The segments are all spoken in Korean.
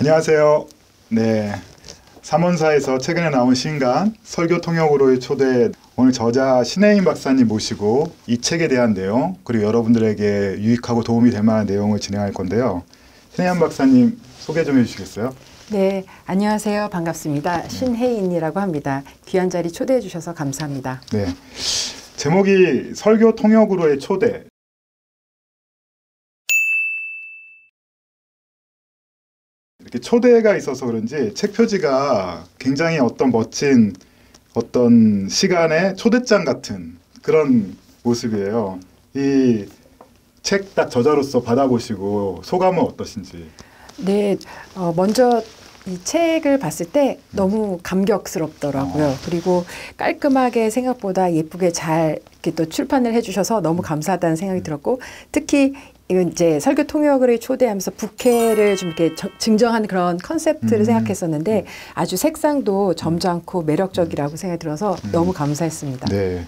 안녕하세요. 네, 삼원사에서 최근에 나온 신간 설교 통역으로의 초대, 오늘 저자 신혜인 박사님 모시고 이 책에 대한 내용 그리고 여러분들에게 유익하고 도움이 될 만한 내용을 진행할 건데요. 신혜인 박사님 소개 좀 해주시겠어요? 네, 안녕하세요. 반갑습니다. 신혜인이라고 합니다. 귀한 자리 초대해 주셔서 감사합니다. 네, 제목이 설교 통역으로의 초대. 이렇게 초대가 있어서 그런지 책 표지가 굉장히 어떤 멋진 어떤 시간의 초대장 같은 그런 모습이에요. 이 책 딱 저자로서 받아보시고 소감은 어떠신지? 네, 먼저 이 책을 봤을 때 너무 감격스럽더라고요. 그리고 깔끔하게 생각보다 예쁘게 잘 이렇게 또 출판을 해주셔서 너무 감사하다는 생각이 들었고, 특히 이건 이제 설교 통역을 초대하면서 부캐를 좀 이렇게 증정하는 그런 컨셉트를 생각했었는데 아주 색상도 점잖고 매력적이라고 생각이 들어서 너무 감사했습니다. 네.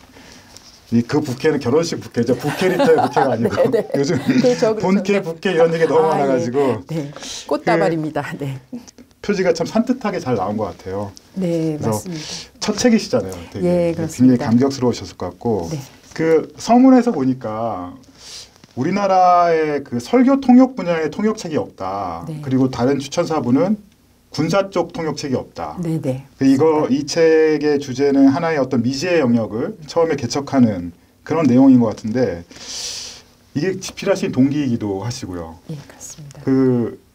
그 부캐는 결혼식 부캐죠. 부캐리터의 부캐가 아니고 네, 네. 요즘 그렇죠, 본캐 부캐 이런 얘기 너무 많아가지고 네. 꽃다발입니다. 네. 표지가 참 산뜻하게 잘 나온 것 같아요. 네, 맞습니다. 첫 책이시잖아요. 되게 예, 그렇습니다. 굉장히 감격스러우셨을 것 같고 네. 그 서문에서 보니까 우리나라의 그 설교 통역 분야의 통역책이 없다. 네. 그리고 다른 추천사부는 군사 쪽 통역책이 없다. 네네. 이 책의 주제는 하나의 어떤 미지의 영역을 처음에 개척하는 그런 내용인 것 같은데 이게 집필하신 동기이기도 하시고요. 예, 그렇습니다.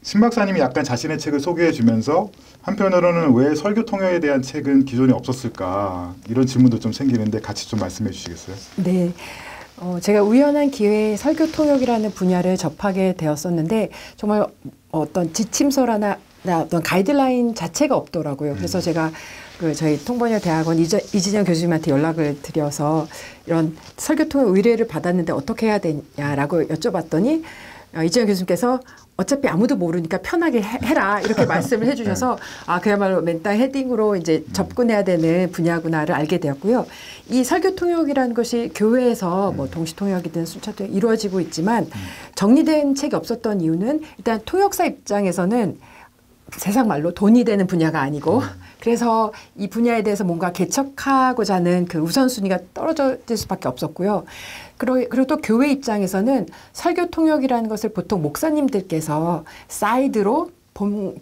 신 박사님이 약간 자신의 책을 소개해 주면서 한편으로는 왜 설교 통역에 대한 책은 기존에 없었을까 이런 질문도 좀 생기는데 같이 좀 말씀해 주시겠어요? 네. 제가 우연한 기회에 설교 통역이라는 분야를 접하게 되었었는데 정말 어떤 지침서나 어떤 가이드라인 자체가 없더라고요. 그래서 제가 저희 통번역 대학원 이진영 교수님한테 연락을 드려서 이런 설교 통역 의뢰를 받았는데 어떻게 해야 되냐라고 여쭤봤더니 이진영 교수님께서 어차피 아무도 모르니까 편하게 해라 이렇게 말씀을 해주셔서 그야말로 맨땅 헤딩으로 이제 접근해야 되는 분야구나를 알게 되었고요. 이 설교 통역이라는 것이 교회에서 뭐 동시 통역이든 순차 통역 이루어지고 있지만 정리된 책이 없었던 이유는 일단 통역사 입장에서는 세상 말로 돈이 되는 분야가 아니고 그래서 이 분야에 대해서 뭔가 개척하고자 하는 그 우선순위가 떨어질 수밖에 없었고요. 그리고 또 교회 입장에서는 설교 통역이라는 것을 보통 목사님들께서 사이드로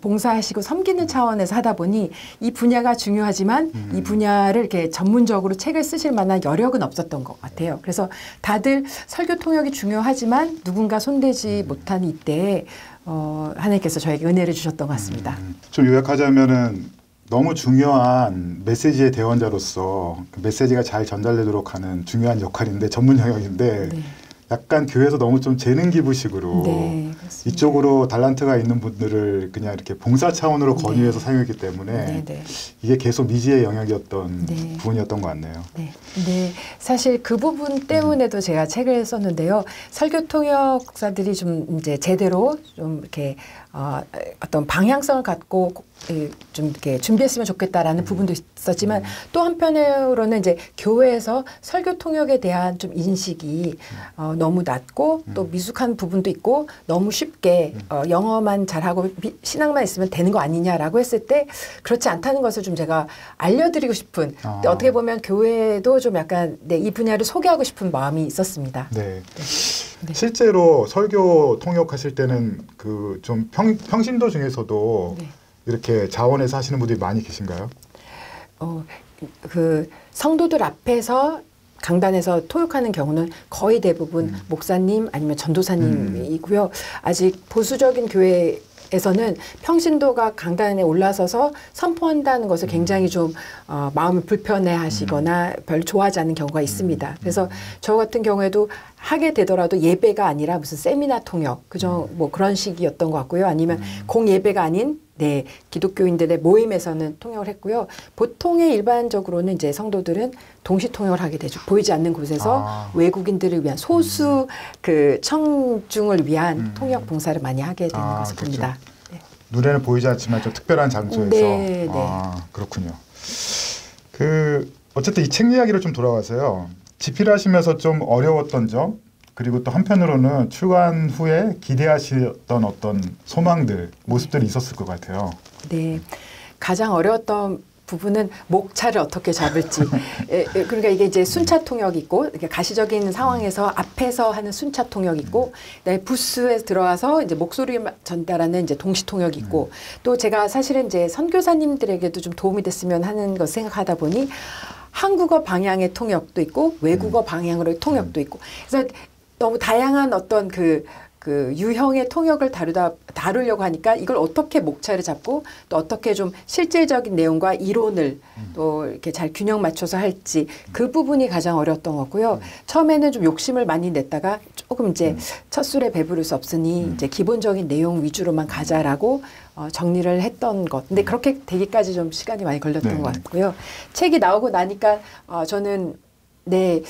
봉사하시고 섬기는 차원에서 하다 보니 이 분야가 중요하지만 이 분야를 이렇게 전문적으로 책을 쓰실 만한 여력은 없었던 것 같아요. 그래서 다들 설교 통역이 중요하지만 누군가 손대지 못한 이때에 하나님께서 저에게 은혜를 주셨던 것 같습니다. 좀 요약하자면은 너무 중요한 메시지의 대원자로서 그 메시지가 잘 전달되도록 하는 중요한 역할인데 전문 영역인데 네. 약간 교회에서 너무 좀 재능 기부식으로 네, 이쪽으로 달란트가 있는 분들을 그냥 이렇게 봉사 차원으로 권유해서 사용했기 때문에 이게 계속 미지의 영역이었던 부분이었던 것 같네요. 네. 네, 사실 그 부분 때문에도 제가 책을 썼는데요. 설교 통역사들이 좀 이제 제대로 좀 이렇게 어떤 방향성을 갖고 좀 이렇게 준비했으면 좋겠다라는 부분도 있었지만 또 한편으로는 이제 교회에서 설교 통역에 대한 좀 인식이 너무 낮고 또 미숙한 부분도 있고 너무 쉽게 영어만 잘하고 신앙만 있으면 되는 거 아니냐라고 했을 때 그렇지 않다는 것을 좀 제가 알려드리고 싶은 어떻게 보면 교회도 좀 약간 이 분야를 소개하고 싶은 마음이 있었습니다. 네. 네. 실제로 설교 통역하실 때는 그 좀 평신도 중에서도 이렇게 자원해서 하시는 분들이 많이 계신가요? 그 성도들 앞에서 강단에서 통역하는 경우는 거의 대부분 목사님 아니면 전도사님이고요. 아직 보수적인 교회에서는 평신도가 강단에 올라서서 선포한다는 것을 굉장히 좀 마음을 불편해하시거나 별로 좋아하지 않는 경우가 있습니다. 그래서 저 같은 경우에도 하게 되더라도 예배가 아니라 무슨 세미나 통역 그저 뭐 그런 식이었던 것 같고요. 아니면 공예배가 아닌 기독교인들의 모임에서는 통역을 했고요. 보통의 일반적으로는 이제 성도들은 동시 통역을 하게 되죠. 보이지 않는 곳에서 외국인들을 위한 소수 그 청중을 위한 통역 봉사를 많이 하게 되는 것을 그렇죠. 봅니다. 네. 눈에는 보이지 않지만 좀 특별한 장소에서. 네. 그렇군요. 어쨌든 이 책 이야기를 좀 돌아와서요. 집필하시면서 좀 어려웠던 점, 그리고 또 한편으로는 출간 후에 기대하셨던 어떤 소망들, 모습들이 있었을 것 같아요. 네, 가장 어려웠던 부분은 목차를 어떻게 잡을지. 그러니까 이게 이제 순차 통역 있고, 이렇게 가시적인 상황에서 앞에서 하는 순차 통역 있고, 그다음에 부스에 들어와서 이제 목소리를 전달하는 이제 동시 통역 있고, 또 제가 사실은 이제 선교사님들에게도 좀 도움이 됐으면 하는 것 생각하다 보니 한국어 방향의 통역도 있고, 외국어 방향으로의 통역도 있고, 그래서 너무 다양한 어떤 그 유형의 통역을 다루려고 하니까 이걸 어떻게 목차를 잡고 또 어떻게 좀 실질적인 내용과 이론을 또 이렇게 잘 균형 맞춰서 할지 그 부분이 가장 어려웠던 거고요. 처음에는 좀 욕심을 많이 냈다가 조금 이제 첫 술에 배부를 수 없으니 이제 기본적인 내용 위주로만 가자라고 정리를 했던 것. 근데 그렇게 되기까지 좀 시간이 많이 걸렸던 것 같고요. 책이 나오고 나니까 저는 네,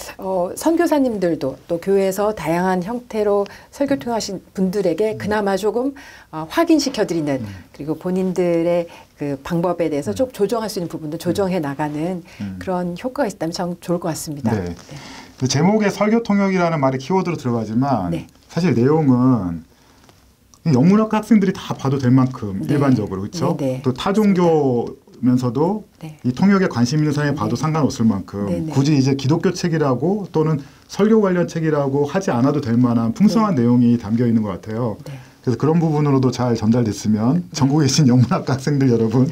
선교사님들도 또 교회에서 다양한 형태로 설교 통하신 분들에게 그나마 조금 확인시켜드리는 그리고 본인들의 그 방법에 대해서 좀 조정할 수 있는 부분도 조정해 나가는 그런 효과가 있다면 참 좋을 것 같습니다. 네. 네. 그 제목에 설교 통역이라는 말이 키워드로 들어가지만 네. 사실 내용은 영문학 학생들이 다 봐도 될 만큼 네. 일반적으로 그렇죠. 네, 네. 또 타종교면서도 네. 이 통역에 관심 있는 사람이 봐도 상관없을 만큼 네, 네. 굳이 이제 기독교 책이라고 또는 설교 관련 책이라고 하지 않아도 될 만한 풍성한 내용이 담겨 있는 것 같아요. 네. 그래서 그런 부분으로도 잘 전달됐으면 전국에 계신 영문학 학생들 여러분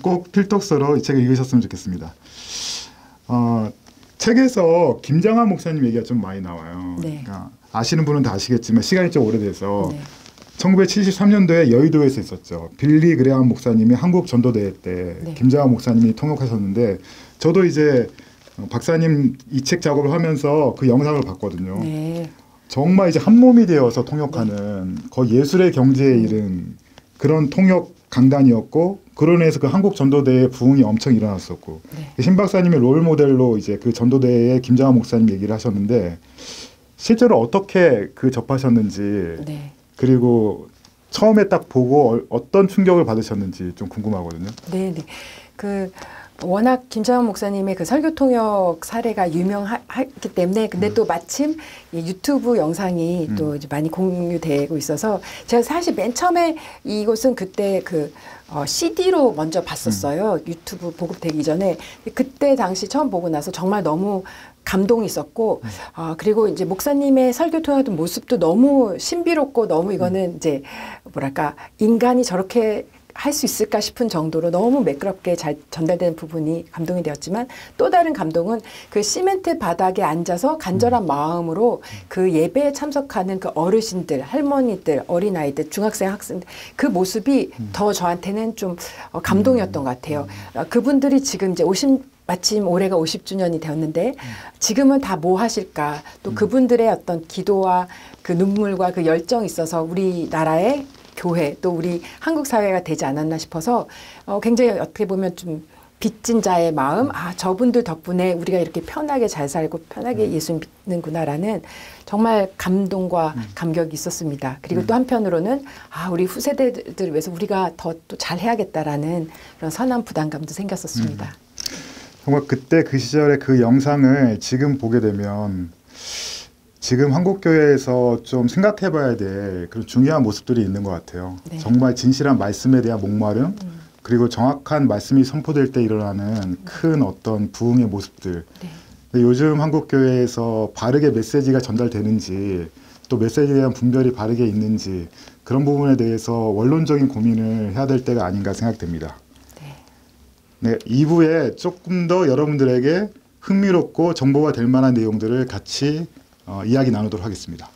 꼭 필독서로 이 책을 읽으셨으면 좋겠습니다. 책에서 김장한 목사님 얘기가 좀 많이 나와요. 네. 그러니까 아시는 분은 다 아시겠지만 시간이 좀 오래돼서 네. 1973년도에 여의도에서 있었죠. 빌리 그레함 목사님이 한국 전도대회 때 네. 김장한 목사님이 통역하셨는데 저도 이제 박사님 이 책 작업을 하면서 그 영상을 봤거든요. 네. 정말 이제 한 몸이 되어서 통역하는 거의 예술의 경지에 이른 그런 통역 강단이었고 그런 해서 그 한국 전도대회 부흥이 엄청 일어났었고 네. 신 박사님의 롤 모델로 이제 그 전도대회에 김장한 목사님 얘기를 하셨는데 실제로 어떻게 그 접하셨는지 네. 그리고 처음에 딱 보고 어떤 충격을 받으셨는지 좀 궁금하거든요. 네. 네. 워낙 김장한 목사님의 그 설교 통역 사례가 유명하기 때문에 근데 또 마침 이 유튜브 영상이 또 이제 많이 공유되고 있어서 제가 사실 맨 처음에 이곳은 그때 CD로 먼저 봤었어요. 유튜브 보급되기 전에. 그때 당시 처음 보고 나서 정말 너무 감동이 있었고, 그리고 이제 목사님의 설교 통역하던 모습도 너무 신비롭고 너무 이거는 이제 뭐랄까, 인간이 저렇게 할 수 있을까 싶은 정도로 너무 매끄럽게 잘 전달되는 부분이 감동이 되었지만 또 다른 감동은 그 시멘트 바닥에 앉아서 간절한 마음으로 그 예배에 참석하는 그 어르신들, 할머니들, 어린아이들, 중학생, 학생들 그 모습이 더 저한테는 좀 감동이었던 것 같아요. 그분들이 지금 이제 마침 올해가 50주년이 되었는데 지금은 다 뭐 하실까? 또 그분들의 어떤 기도와 그 눈물과 그 열정이 있어서 우리나라의 교회 또 우리 한국 사회가 되지 않았나 싶어서 굉장히 어떻게 보면 좀 빚진 자의 마음, 저분들 덕분에 우리가 이렇게 편하게 잘 살고 편하게 예수 믿는구나라는 정말 감동과 감격이 있었습니다. 그리고 또 한편으로는 우리 후세대들을 위해서 우리가 더 또 잘해야겠다라는 그런 선한 부담감도 생겼었습니다. 정말 그때 그 시절의 그 영상을 지금 보게 되면 지금 한국교회에서 좀 생각해봐야 될 그런 중요한 모습들이 있는 것 같아요. 네. 정말 진실한 말씀에 대한 목마름 그리고 정확한 말씀이 선포될 때 일어나는 큰 어떤 부흥의 모습들. 네. 근데 요즘 한국교회에서 바르게 메시지가 전달되는지 또 메시지에 대한 분별이 바르게 있는지 그런 부분에 대해서 원론적인 고민을 해야 될 때가 아닌가 생각됩니다. 네, 2부에 조금 더 여러분들에게 흥미롭고 정보가 될 만한 내용들을 같이 이야기 나누도록 하겠습니다.